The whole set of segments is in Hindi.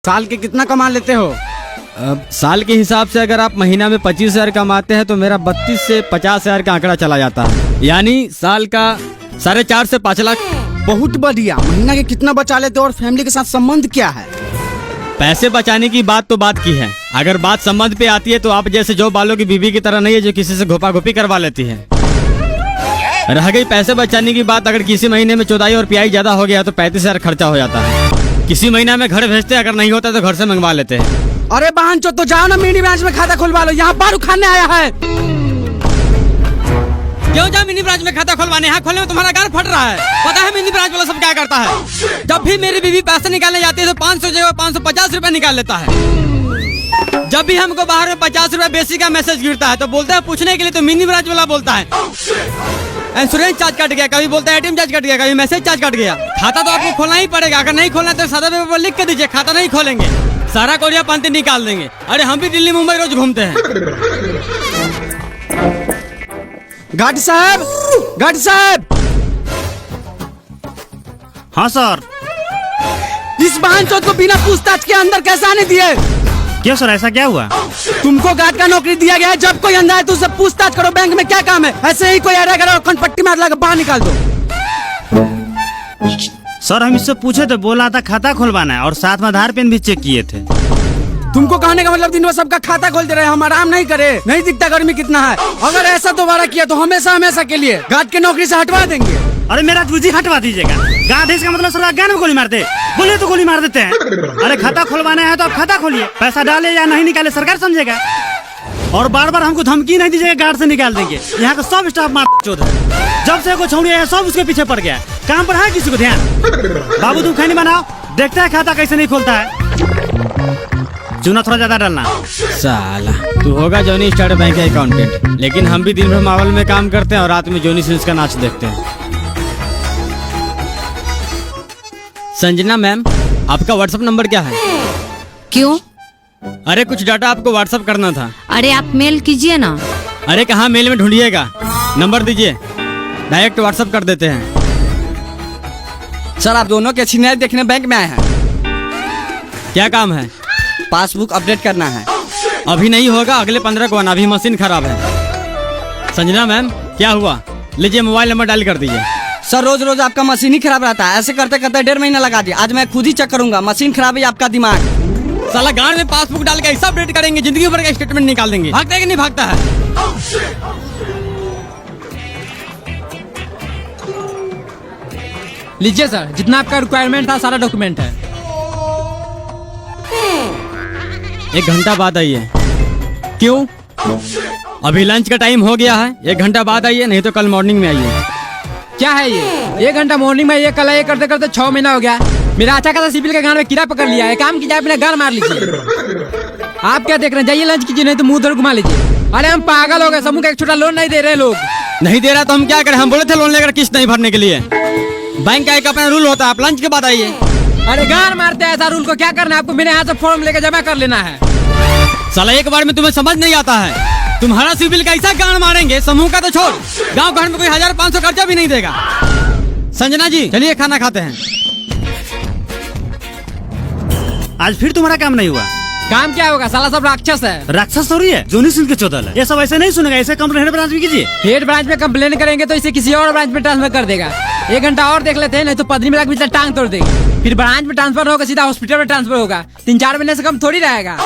साल के कितना कमा लेते हो? साल के हिसाब से अगर आप महीना में 25,000 कमाते हैं तो मेरा 32 से 50,000 का आंकड़ा चला जाता है, यानी साल का 4.5 से 5 लाख। बहुत बढ़िया। महीना के कितना बचा लेते हो और फैमिली के साथ संबंध क्या है? पैसे बचाने की बात तो बात की है, अगर बात संबंध पे आती है तो आप जैसे जो बालों की बीवी की तरह नहीं है जो किसी से घोपा घोपी करवा लेती है। रह गई पैसे बचाने की बात, अगर किसी महीने में चौदाई और पियाई ज्यादा हो गया तो 35,000 खर्चा हो जाता है। किसी महीना में घर भेजते, अगर नहीं होता तो घर से मंगवा लेते हैं। अरे बहन चो, तो जाओ ना मिनी ब्रांच में खाता खुलवा लो, यहाँ बारू खाने आया है। क्यों जाओ मिनी ब्रांच में खाता खुलवाने? यहाँ खोलने में तुम्हारा गार फट रहा है। पता है मिनी ब्रांच वाला सब क्या करता है? जब भी मेरी बीवी पैसे निकालने जाती है तो 500 जगह 550 रुपए निकाल लेता है। जब भी हमको बाहर में 50 रुपए बेसिक का मैसेज गिरता है तो बोलता है पूछने के लिए, तो मिनी ब्रांच वाला बोलता है इंश्योरेंस चार्ज कट गया, कभी बोलता है ATM चार्ज कट गया, कभी मैसेज चार्ज कट गया। खाता तो आपको खोलना ही पड़ेगा, अगर नहीं खोलना तो सादा पेपर पर लिख के दीजिए खाता नहीं खोलेंगे, सारा कोरिया पंती निकाल देंगे। अरे हम भी दिल्ली मुंबई रोज घूमते हैं। गार्ड साहब, गार्ड साहब। हाँ सर। इस बहन चौथ को बिना पूछताछ के अंदर कैसे आने दिए? क्यों सर, ऐसा क्या हुआ? तुमको गार्ड का नौकरी दिया गया है, जब कोई अंदर आए तो उससे पूछताछ करो। बैंक में क्या काम है? ऐसे ही कोई आ रहा खनपट्टी मार लगा बाहर निकाल दो। सर हम इससे पूछे तो बोला था खाता खुलवाना है और साथ में आधार पेन भी चेक किए थे। तुमको कहने का मतलब दिन भर सबका खाता खोलते रहे, हम आराम नहीं करे? नहीं दिखता गर्मी कितना है? अगर ऐसा दोबारा किया तो हमेशा हमेशा के लिए गार्ड की नौकरी से हटवा देंगे। अरे मेरा जूजी हटवा दीजिएगा। गार्ड इसका मतलब सर ज्ञान में गोली मारते, बोले तो गोली मार देते हैं। अरे खाता खुलवाना है तो आप खाता खोलिए, पैसा डाले या नहीं निकाले सरकार समझेगा। और बार बार हमको धमकी नहीं दीजिएगा गार्ड से निकाल देंगे। यहाँ का सब स्टाफ मार चोद है, जब से को छोड़िए है सब उसके पीछे पड़ गया। काम पर है किसी को ध्यान? बाबू तुम खैनी बनाओ, देखते हैं खाता कैसे नहीं खोलता है। चूना थोड़ा ज्यादा डालना। साला तू होगा जॉनी स्टार्ट बैंक का अकाउंटेंट, लेकिन हम भी दिन भर मावल में काम करते हैं और रात में जॉनी सिंस का नाच देखते हैं। संजना मैम, आपका व्हाट्सएप नंबर क्या है? क्यों? अरे कुछ डाटा आपको व्हाट्सएप करना था। अरे आप मेल कीजिए ना। अरे कहाँ मेल में ढूंढिएगा, नंबर दीजिए, डायरेक्ट व्हाट्सएप कर देते हैं। सर आप दोनों के अच्छी न्याय देखने बैंक में आए हैं। क्या काम है? पासबुक अपडेट करना है। अभी नहीं होगा, अगले 15 को आना, अभी मशीन खराब है। संजना मैम क्या हुआ? लीजिए मोबाइल नंबर डायल कर दीजिए। सर रोज रोज आपका मशीन ही खराब रहता है, ऐसे करते करते 1.5 महीना लगा दिया। आज मैं खुद ही चेक करूंगा, मशीन खराब है आपका दिमाग। साला गांड में पासबुक डाल के ऐसा अपडेट करेंगे, जिंदगी भर का स्टेटमेंट निकाल देंगे। भागता है कि नहीं भागता है? लीजिए सर, जितना आपका रिक्वायरमेंट था सारा डॉक्यूमेंट है। 1 घंटा बाद आइए। क्यों? अभी लंच का टाइम हो गया है, 1 घंटा बाद आइए, नहीं तो कल मॉर्निंग में आइए। क्या है ये? 1 घंटा मॉर्निंग में, ये कल ये करते करते 6 महीना हो गया। मेरा अच्छा खासा सिविल के गांव में कीड़ा पकड़ लिया है। काम कीजिए, अपना गान मार लीजिए। आप क्या देख रहे हैं? जाइए लंच कीजिए, नहीं तो मुंह उधर घुमा लीजिए। अरे हम पागल हो गए, समूह का एक छोटा लोन नहीं दे रहे लोग। नहीं दे रहा तो हम क्या करें? हम बोले थे लोन लेकर किस्त नहीं भरने के लिए। बैंक का एक अपना रूल होता है, आप लंच के बाद आइए। अरे गान मारते हैं, ऐसा रूल को क्या करना है आपको? मेरे यहाँ से फॉर्म लेकर जमा कर लेना है। साला एक बार में तुम्हें समझ नहीं आता है? तुम्हारा सिविल का ऐसा गान मारेंगे, समूह का तो छोड़, गांव घर में कोई 1500 खर्चा भी नहीं देगा। संजना जी चलिए खाना खाते हैं। आज फिर तुम्हारा काम नहीं हुआ? काम क्या होगा? साला सब राक्षस है। राक्षस थोड़ी है, जॉनी सिंह के चौदल है। ये सब ऐसे नहीं सुनेगा, ऐसे कंप्लेंट ब्रांच में कीजिए। हेड ब्रांच में कंप्लेन करेंगे तो इसे किसी और ब्रांच में ट्रांसफर कर देगा। 1 घंटा और देख लेते हैं, नहीं तो पदनी में लग टांग तोड़ देगी। फिर ब्रांच में ट्रांसफर होगा, सीधा हॉस्पिटल में ट्रांसफर होगा। 3-4 महीने से कम थोड़ी रहेगा।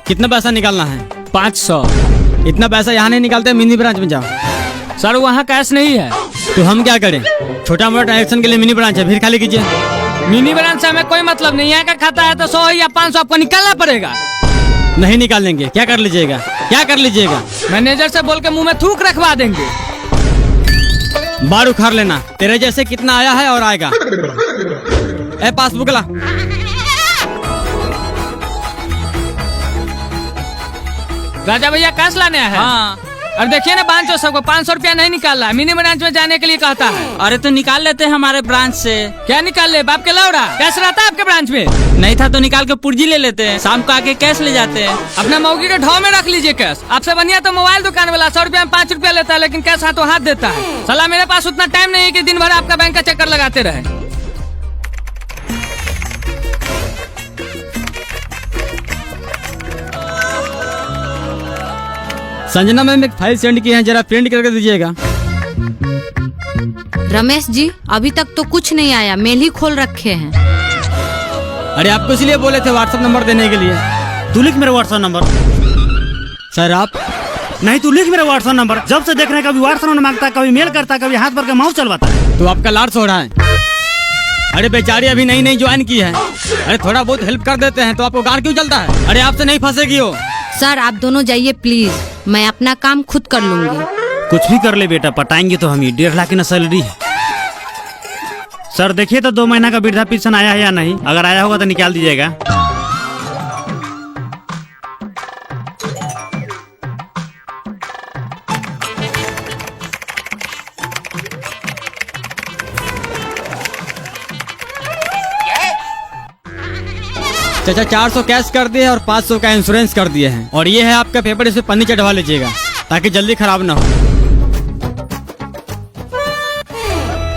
कितना पैसा निकालना है? 500। इतना पैसा यहाँ नहीं निकालते, मिनी ब्रांच में जाओ। सर वहाँ कैश नहीं है। तो हम क्या करें? छोटा मोटा ट्रांजेक्शन के लिए मिनी ब्रांच है, फिर खाली कीजिए। मिनी ब्रांच से हमें कोई मतलब नहीं है। का खाता है तो 100 या 500 आपको निकालना पड़ेगा। नहीं निकालेंगे, क्या कर लीजिएगा? क्या कर लीजिएगा? मैनेजर से बोल के मुंह में थूक रखवा देंगे। बार उखाड़ लेना, तेरे जैसे कितना आया है और आएगा। ए पासबुक ला। राजा भैया कैश लाने आए हैं। हाँ, और देखिए ना बांचो सबको 500 रुपया नहीं निकाल रहा है, मिनी ब्रांच में जाने के लिए कहता है। अरे तो निकाल लेते हैं हमारे ब्रांच से। क्या निकाल ले बाप के लौड़ा, कैश रहता है आपके ब्रांच में? नहीं था तो निकाल के पुर्जी ले लेते हैं, शाम को आके कैश ले जाते हैं। अपना मौगी के ढाव में रख लीजिए कैश। आपसे बढ़िया तो मोबाइल दुकान वाला 100 रुपया में 5 रुपया लेता है, लेकिन कैश हाथों हाथ देता है। साला मेरे पास उतना टाइम नहीं है कि दिन भर आपका बैंक का चक्कर लगाते रहे। संजना मैम एक फाइल सेंड की है, जरा प्रिंट करके दीजिएगा। रमेश जी अभी तक तो कुछ नहीं आया, मेल ही खोल रखे हैं। अरे आपको इसलिए बोले थे व्हाट्सएप नंबर देने के लिए। तू लिख मेरा व्हाट्सएप नंबर। सर आप नहीं तू लिख मेरा व्हाट्सएप नंबर। जब से देख रहे कभी व्हाट्सएप नंबर मांगता है, कभी मेल करता है, कभी हाथ भर के माउस चलवाता है। तो आपका लाड़ सो रहा है। अरे बेचारी अभी नई नई ज्वाइन की है। अरे थोड़ा बहुत हेल्प कर देते हैं तो आपको गाड़ क्यों चलता है? अरे आपसे नहीं फंसेगी वो। सर आप दोनों जाइए प्लीज, मैं अपना काम खुद कर लूंगी। कुछ भी कर ले बेटा, पटाएंगे तो हम ही। 1.5 लाख की ना सैलरी है। सर देखिए तो 2 महीना का वृद्धा पेंशन आया है या नहीं, अगर आया होगा तो निकाल दीजिएगा। चाचा 400 कैश कर दिए और 500 का इंश्योरेंस कर दिए हैं, और ये है आपका पेपर, इसे पन्नी चढ़वा लीजिएगा ताकि जल्दी खराब ना हो।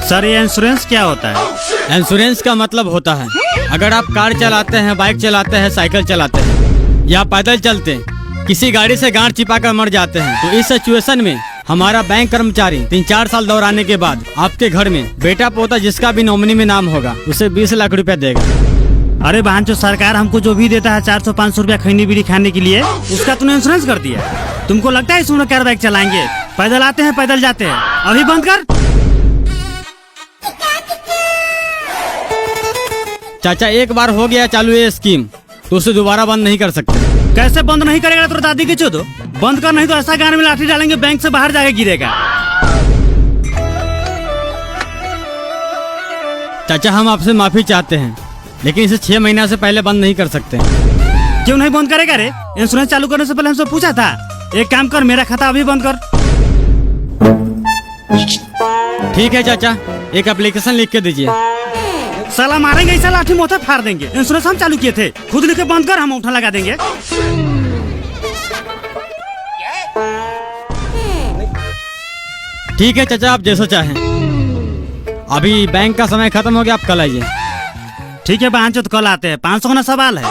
सर ये इंश्योरेंस क्या होता है? इंश्योरेंस का मतलब होता है अगर आप कार चलाते हैं, बाइक चलाते हैं, साइकिल चलाते हैं या पैदल चलते किसी गाड़ी से गांठ चिपा कर मर जाते हैं, तो इस सिचुएशन में हमारा बैंक कर्मचारी 3-4 साल दौड़ाने के बाद आपके घर में बेटा पोता जिसका भी नॉमिनी में नाम होगा उसे 20 लाख रुपया देगा। अरे बहन जो सरकार हमको जो भी देता है 400-500 रुपया खैनी बीड़ी खाने के लिए, उसका तूने इंश्योरेंस कर दिया। तुमको लगता है इस उम्र कार बाइक चलाएंगे? पैदल आते हैं पैदल जाते हैं। अभी बंद कर। चाचा एक बार हो गया चालू ये स्कीम तो उसे दोबारा बंद नहीं कर सकते। कैसे बंद नहीं करेगा? तो दादी की चोदो बंद कर, नहीं तो ऐसा गाने में लाठी डालेंगे बैंक से बाहर जाके गिरेगा। चाचा हम आपसे माफी चाहते हैं, लेकिन इसे 6 महीना से पहले बंद नहीं कर सकते। क्यों नहीं बंद करेगा रे? इंश्योरेंस चालू करने से पहले हमसे पूछा था। एक काम कर, मेरा खाता अभी बंद कर। ठीक है चाचा, एक एप्लीकेशन लिख के दीजिए। साला मारेंगे ऐसा लाठी मोथा फाड़ देंगे। इंश्योरेंस हम चालू किए थे, खुद लिख के बंद कर, हम उठा लगा देंगे। ठीक है चाचा, आप जैसा चाहें। अभी बैंक का समय खत्म हो गया, आप कल आइए। ठीक है बहन चो, तो कल आते हैं। 500 का ना सवाल है।